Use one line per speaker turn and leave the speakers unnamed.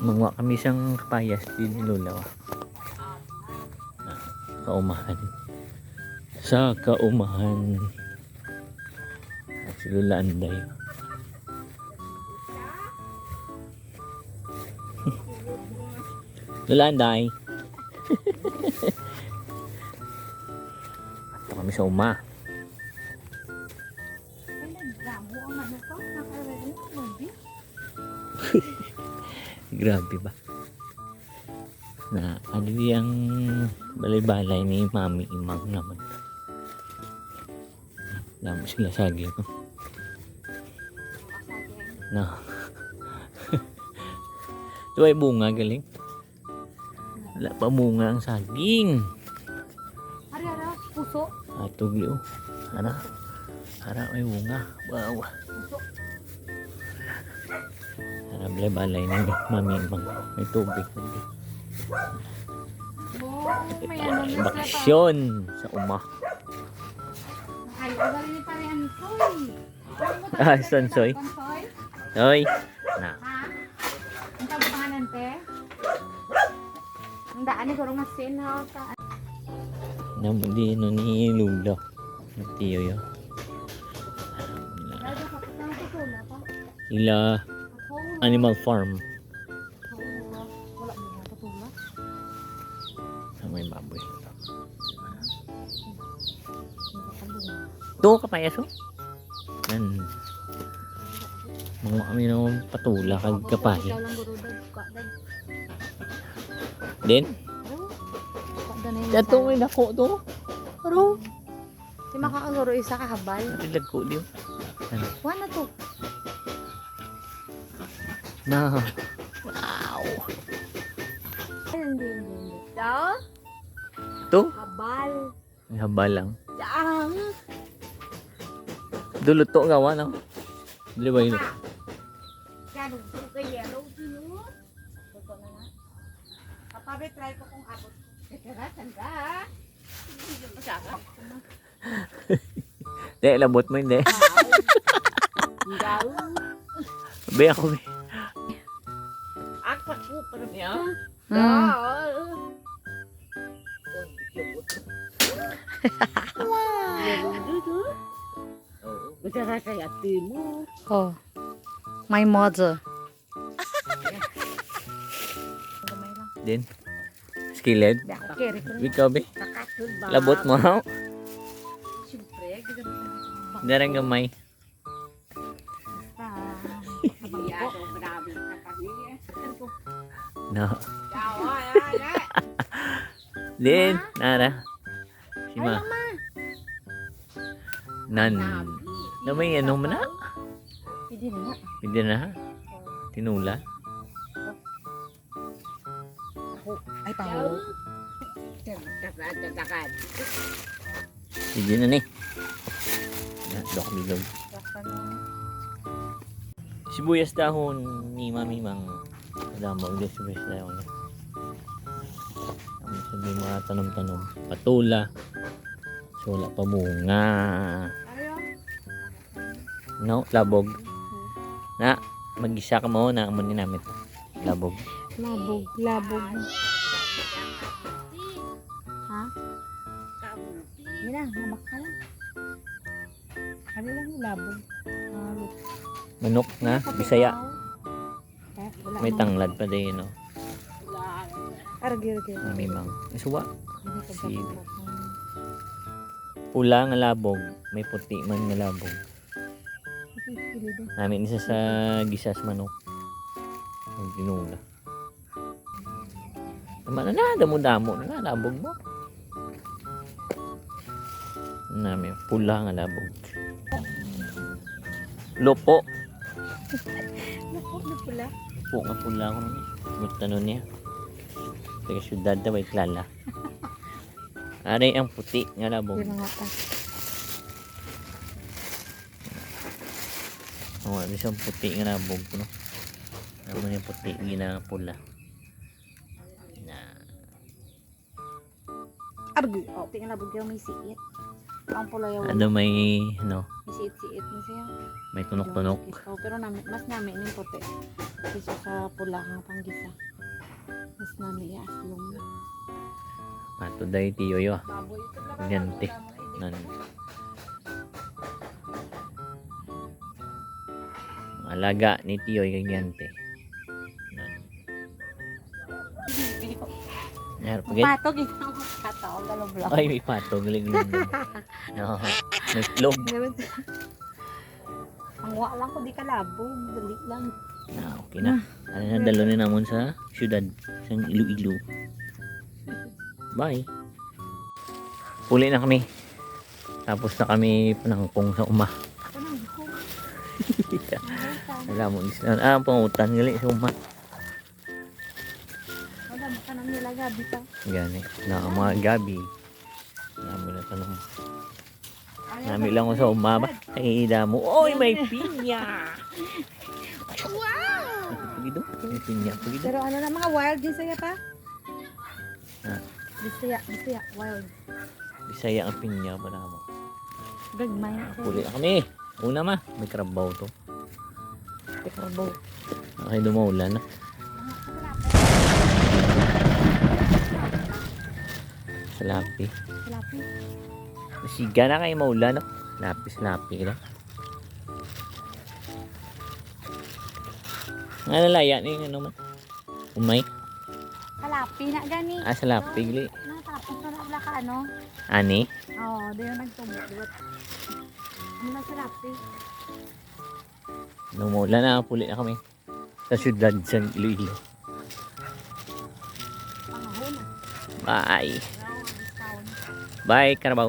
Mangwa kami siyang kapayas di nilulaw. Kaumahan. Sa kaumahan. At si Lula Anday. Lula Anday. Ito kami sa uma. Grabe ba? Na ano yung balay-balay ni Mami Imang naman. Dami sila saging. No. Ito ay bunga galing. Wala pa bunga ang saging.
Ari-ara, puso.
Atugli oh. Ara. Ara may bunga. Wow. Ara balay-balay ni Mami Imang. May tubig.
May ano na sila pa.
Bakasyon sa uma.
Ay, ugali ni parehan soy.
Ah, Sonsoy.
Sonsoy?
Hoy. Na.
Ha? Ang tabukanan, te? Ang daan ni Gurong Asin, ha?
Namuli no ni Lula. Tiyo yo.
Lalo ka pa putula pa.
Ila Animal Farm.
Wala mo na putula.
Sa may baboy. Ito kapayas oh. Yan. Mga kami ng patula kag kapay.
Ikaw lang gurudad. Kadad.
Din?
Kadad na yun.
Dato may dako to. Aro.
Di makakaguro isa kahabal.
Tilag ko diyo.
Wala to.
Na. Wow.
Hindi. Daw?
To?
Habal.
May haba lang.
Daang.
Dulot to gawa no. Dili ba yun?
Ganun po kaya yellow dino. Totoo na nga. Kapabit try ko kung abot. Teka, tanda. Hindi mo siya ka.
Di, labot mo hindi.
Daw.
Be ako be.
Akpa ko pero niya. Bicara kaya timo.
Oh, my mother.
Din. Skilled.
Okay,
Ikaw be.
nakakul ba?
Labot mo ha.
Siyempre,
Darang gamay. No. Din. Nara. Si Ma. Nan. Na may ano mo na?
Hindi na nga.
Hindi na ha? Tinula.
Ay, paho.
Hindi na ni. Dok bilog. Sibuyas dahon ni Mami Mang. Alam mo, ulit sibuyas dahon. Ang sabi mga tanom-tanom. Patula. So, wala pa bunga. No, labog. Na, mag-isa ka mo na amunin namin. Labog.
Labog. Ha? Hindi na, mabak ka lang. Ano lang yung labog?
Manok na, Bisaya.
Wala
May
mo.
tanglad pa din, no?
Argil.
Mami Mang. Isuwa. Si pula nga labog. May puti man nga labog. Namin isa sa gisas manok. Ang tinula. Tama na, damo-damo na labog mo. Namin, pula nga labog. Lopo.
Naku, na pula.
Po nga pula ko namin. Gusto nun niya. Taga syudad daw ay klala. Aray ang puti nga labog.
Yung mga ta.
Oo, ano siyang puti nga labog ko, no? Naman yung puti, gina pula. Na.
Argil. Oh, tingnan labog yung may siit.
Ang pulay wala.
Ano may, ano,
Isiit-siit na siya.
may tunok-tunok.
Oh, pero mas nami ni puti. Kasi sa pula kang panggisa. Mas nami ya aslong.
Pato day tiyo yo.
Baboy ito lang.
Gante. Nan. Ang alaga ni tiyo yung gante. Nan. Yan, pagit.
Patog ito ang katao galoblo.
Ay, may pato. Galing nun. No. May klog.
Ang wa lang ko di kalabog, dali lang.
Na, okay na. Ano na dalo ni namon sa syudad. Sa Iloilo. Bye. Uli na kami. Tapos na kami panangkong sa uma.
Ako nang ko.
Wala mo isla. Ah, pangutan gali sa uma.
Wala mo ka nang nilaga bitaw.
Gani. Na ang mga gabi. Nami na tanong. Nami lang ko sa uma ba? Ay, damo. Oy, may pinya! Wow! Pagido? May pinya. Pagido.
Pero ano na mga wild din saya pa?
Ha?
Bisaya, wild.
Bisaya ang pinya ba na mo?
Gagmay.
Uli na kami. Una ma. May karabaw to.
Karabaw.
Okay, dumaulan na. Salapi.
Lapi.
Masiga na kayo maulan, no? Lapis-lapi lang. Nga nalaya ni ano man. Umay.
Kalapi na gani.
Ah, sa lapi. Gali.
Natapos na wala ka ano.
Ani?
Oo, doon nagtumo. Diba? Ano na sa lapi?
Numulan na. Puli na kami. Sa syudad sa Iloilo.
Pangahon na.
Bye.
Wala akong discount.
Bye, Karabaw.